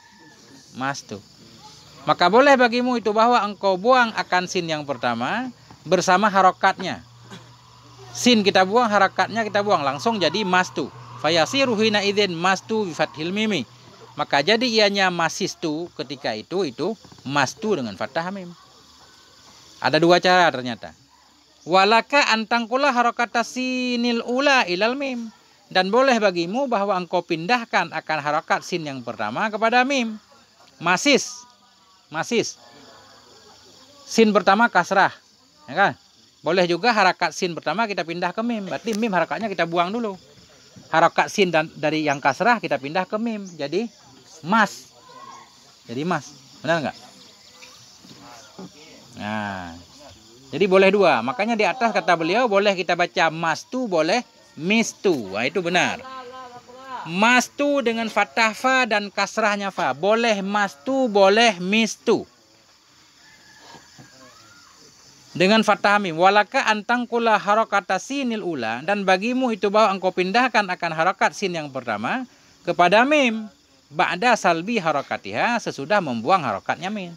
Maka boleh bagimu itu bahwa engkau buang akan sin yang pertama bersama harokatnya. Sin kita buang, harokatnya kita buang, langsung jadi mastu. Fayasiru hina idzin mastu bi fathil mimi. Maka jadi ianya masistu ketika itu mastu dengan fathah mim. Ada dua cara ternyata. Walaka antangkula harokata sinil ula ilal mim. Dan boleh bagimu bahwa engkau pindahkan akan harokat sin yang pertama kepada mim. Masis. Sin pertama kasrah. Ya kan? Boleh juga harokat sin pertama kita pindah ke mim. Berarti mim harokatnya kita buang dulu. Harokat sin dari yang kasrah kita pindah ke mim. Jadi mas. Benar nggak? Nah. Jadi boleh dua. Makanya di atas kata beliau boleh kita baca mastu, boleh mistu. Nah, itu benar. Mastu dengan fathah fa dan kasrahnya fa. Boleh mastu, boleh mistu. Dengan fathah mim. Walaka antangkula harokata sinil ula. Dan bagimu itu bahwa engkau pindahkan akan harokat sin yang pertama kepada mim. Ba'da salbi harokatiha, sesudah membuang harokatnya mim.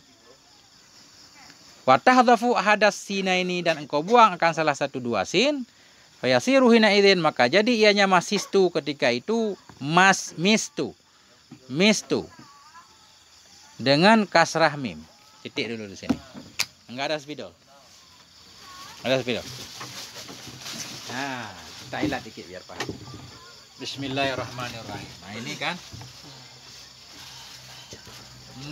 Watahdhafu hadas sina ini, dan engkau buang akan salah satu dua sin. Fayasiru hina idzin, maka jadi ianya masistu ketika itu mistu dengan kasrah mim. Titik dulu di sini. Enggak ada spidol. Ada spidol. Nah, kita ilat dikit biar paham. Bismillahirrahmanirrahim. Nah, ini kan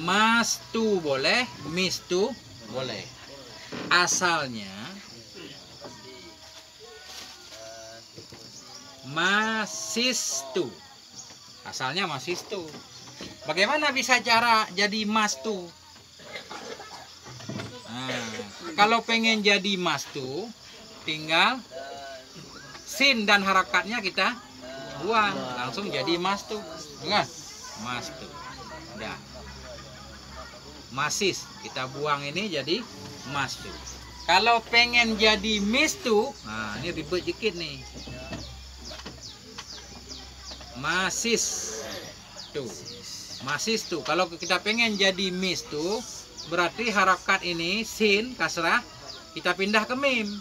mastu boleh, mistu boleh. Asalnya masistu. Bagaimana bisa cara jadi mastu? Nah, kalau pengen jadi mastu, tinggal sin dan harakatnya kita buang, langsung jadi mastu. Enggak? Mastu. Udah. Masis kita buang ini jadi mastu. Kalau pengen jadi mistu, nah ini ribet dikit nih. Masistu. Kalau kita pengen jadi mistu, berarti harakat ini sin kasrah kita pindah ke mim.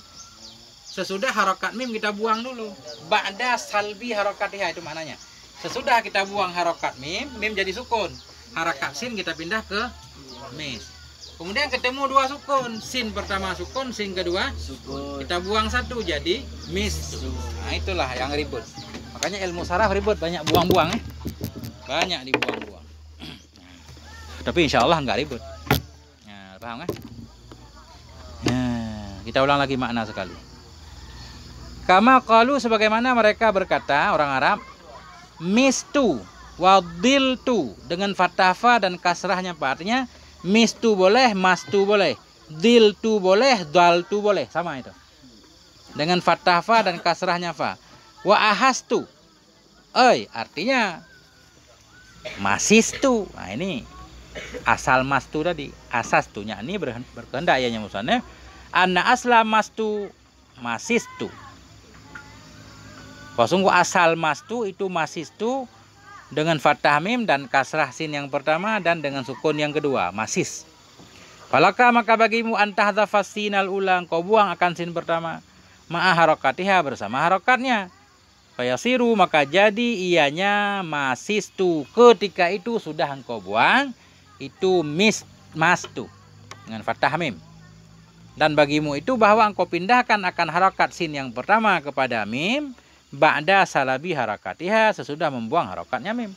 Sesudah harokat mim kita buang dulu. Ba'da salbi harokatiha, itu maknanya. Sesudah kita buang harokat mim jadi sukun. Harakat sin kita pindah ke mim. Kemudian ketemu dua sukun. Sin pertama sukun, sin kedua sukun. Kita buang satu jadi mis. Nah, itulah yang ribut. Makanya ilmu saraf ribut, banyak buang-buang. Banyak dibuang-buang. Tapi insya Allah nggak ribut. Nah, paham kan? Nah, kita ulang lagi makna sekali. Kama qalu, sebagaimana mereka berkata, orang Arab, mistu wadiltu, dengan fathah fa dan kasrahnya fa. Artinya mistu boleh, mastu boleh, diltu boleh, daltu boleh, sama itu. Dengan fathah fa dan kasrahnya fa. Wa ahastu, artinya masistu. Nah, ini asal mastu tadi, asastunya ini berkehendak ya musannaf. Anna asla mastu masistu. Sungguh asal mastu itu masistu dengan fathah mim dan kasrah sin yang pertama dan dengan sukun yang kedua, masis. Falaka, maka bagimu antahdzafas sinal ulang, kau buang akan sin pertama ma'a harokatiha, bersama harokatnya. Fayasiru, maka jadi ianya masistu. Ketika itu sudah engkau buang itu mastu dengan fathah mim. Dan bagimu itu bahwa engkau pindahkan akan harokat sin yang pertama kepada mim ba'da salabi harakatiha, sesudah membuang harokatnya mim.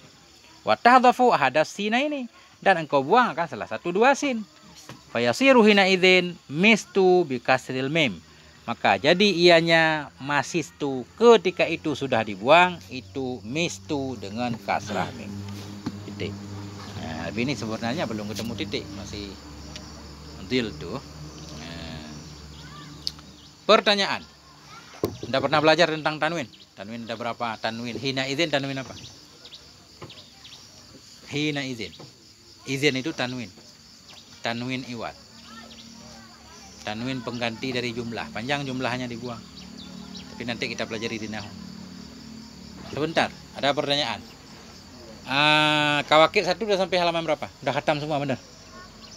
Wa tahdhafu ahadas sinaini, dan engkau buang akan salah satu dua sin. Fayasiru hina idzin mistu bi kasril mim. Maka jadi ianya masistu, ketika itu sudah dibuang itu mistu dengan kasrah mim. Titik. Nah, tapi ini sebenarnya belum ketemu titik, masih dil tuh. Nah. Pertanyaan. Anda pernah belajar tentang tanwin? Tanwin ada berapa? Tanwin hina idzin, tanwin apa? Hina idzin. Idzin itu tanwin. Tanwin iwad. Tanwin pengganti dari jumlah. Panjang jumlahnya dibuang. Tapi nanti kita pelajari di nahwu. Sebentar, ada pertanyaan. Kawakib 1 udah sampai halaman berapa? Udah khatam semua benar?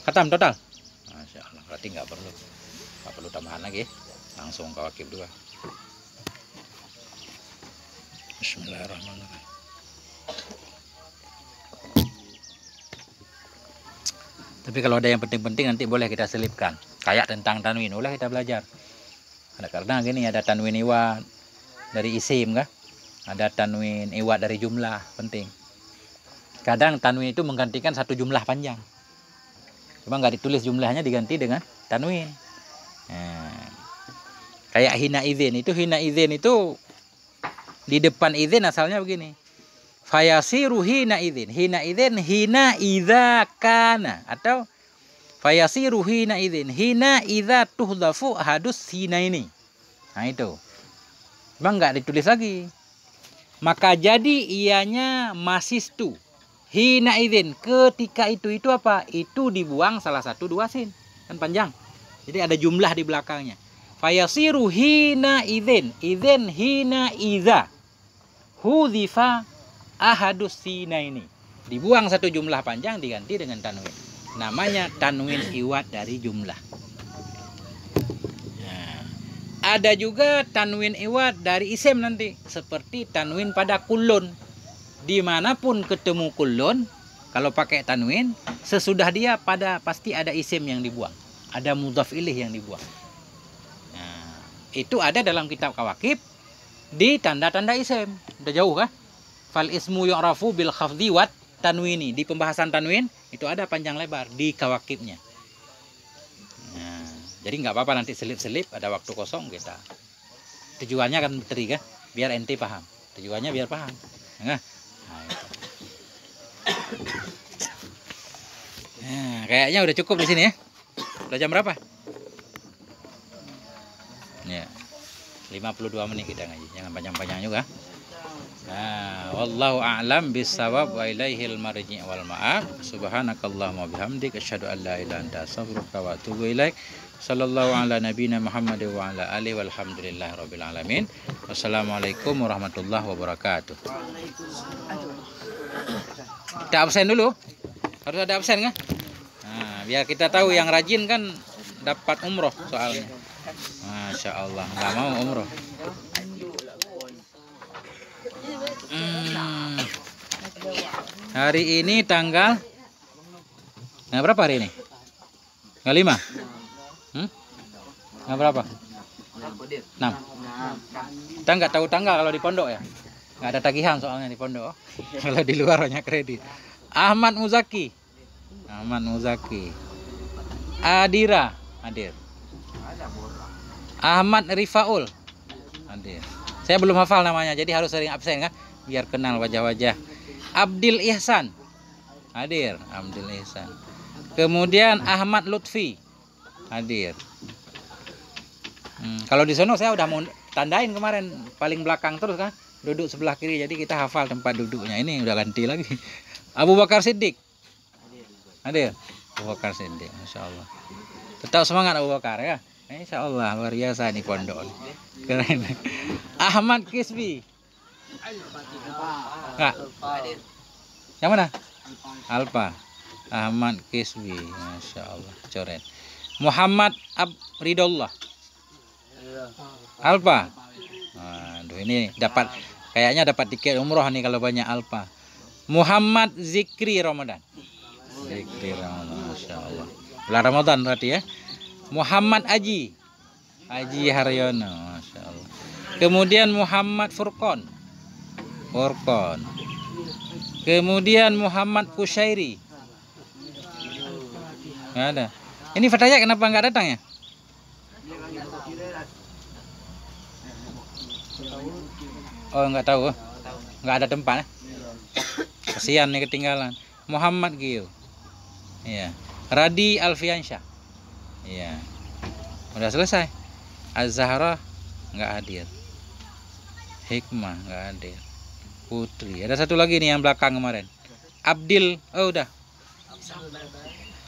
Khatam total? Masya Allah, berarti nggak perlu tambahan lagi. Langsung kawakib 2. Bismillahirrahmanirrahim. Tapi kalau ada yang penting-penting nanti boleh kita selipkan. Kayak tentang tanwin, boleh kita belajar. Karena gini, ada tanwin iwad dari isim kan? Ada tanwin iwad dari jumlah, penting. Kadang tanwin itu menggantikan satu jumlah panjang. Cuma nggak ditulis jumlahnya, diganti dengan tanwin. Nah, kayak hina idzin itu di depan idzin asalnya begini. Fayasiru hina idzin. Hina idzin hina idza kana, atau fayasiru hina idzin hina idza tuhdhafu ahadus hina ini. Nah itu. Cuma nggak ditulis lagi. Maka jadi ianya masistu. Hina idzin, ketika itu apa? Itu dibuang salah satu dua sin. Kan panjang. Jadi ada jumlah di belakangnya. Fayasiru hina idzin hina idza hudhifa ahadus sina ini. Dibuang satu jumlah panjang, diganti dengan tanwin. Namanya tanwin iwad dari jumlah. Nah, ada juga tanwin iwad dari isim nanti, seperti tanwin pada kulun. Dimanapun ketemu kulun, kalau pakai tanwin, sesudah dia pasti ada isim yang dibuang, ada mudhaf ilaih yang dibuang. Nah, itu ada dalam kitab kawakib di tanda-tanda isim. Udah jauh kan? Fal ismu yu'rafu bil khafdhi wat tanwini. Di pembahasan tanwin itu ada panjang lebar di kawakibnya. Nah, jadi nggak apa-apa nanti selip-selip, ada waktu kosong kita. Tujuannya kan materi kan, biar ente paham. Tujuannya biar paham. Nah, nah, kayaknya udah cukup di sini ya. Udah jam berapa? Ya, 52 menit kita ngaji. Jangan panjang-panjang juga. Nah, wallahu a'lam bissawab wa ilaihil marji' wal ma'ab. Subhanakallahumma bihamdik asyhadu an la ilaha illa anta astaghfiruka wa atubu ilaik. Sallallahu ala nabiyina Muhammad wa ala alihi walhamdulillahi rabbil alamin. Wassalamualaikum warahmatullahi wabarakatuh. Kita absen dulu. Harus ada absen kan? Nah, biar kita tahu yang rajin kan dapat umroh soalnya. Masya Allah, nggak mau umroh. Hari ini tanggal berapa hari ini? Tanggal 5? Tanggal berapa? 6. Kita nggak tahu tanggal kalau di pondok ya. Nggak ada tagihan soalnya di pondok. Kalau di luar banyak kredit. Ahmad Muzaki. Adira hadir. Ahmad Rifaul hadir. Saya belum hafal namanya, jadi harus sering absen kan, biar kenal wajah-wajah. Abdil Ihsan hadir. Kemudian Ahmad Lutfi hadir. Kalau di sono saya udah mau tandain kemarin, paling belakang terus kan, duduk sebelah kiri, jadi kita hafal tempat duduknya. Ini udah ganti lagi. Abu Bakar Siddiq hadir. Abu Bakar Siddiq, Masya Allah. Tetap semangat Abu Bakar ya. Insya Allah luar biasa nih pondok. Keren. Ahmad Kisbi. Kak. Yang mana? Alpa. Ahmad Kisbi, Masya Allah, coret. Muhammad Ridullah. Alpa. Aduh, ini kayaknya dapat tiket umroh nih kalau banyak Alpa. Muhammad Zikri Ramadan. Masya Allah. Bulan Ramadan berarti ya. Muhammad Aji Haryono, Masya Allah. Kemudian Muhammad Furqon. Kemudian Muhammad Kushairi. Nggak ada. Ini Fataya kenapa nggak datang ya? Oh nggak tahu. Nggak ada tempat. Kasihan nih ketinggalan. Muhammad Gio. Iya. Radi Alfiansyah. Iya. Udah selesai. Az-Zahra nggak hadir. Hikmah nggak hadir. Putri. Ada satu lagi nih yang belakang kemarin. Abdil. Oh udah.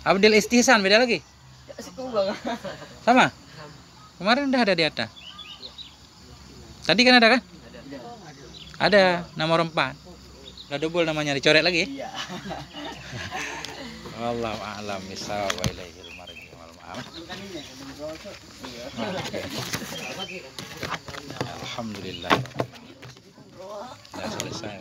Abdil Istihsan beda lagi. Sama. Kemarin udah ada di atas. Tadi kan ada kan? Ada nomor 4. Udah double namanya, dicoret lagi. Iya. Wallahu a'lam bishawab wa ilaihil marji wal ma'am. Alhamdulillah. Sudah selesai.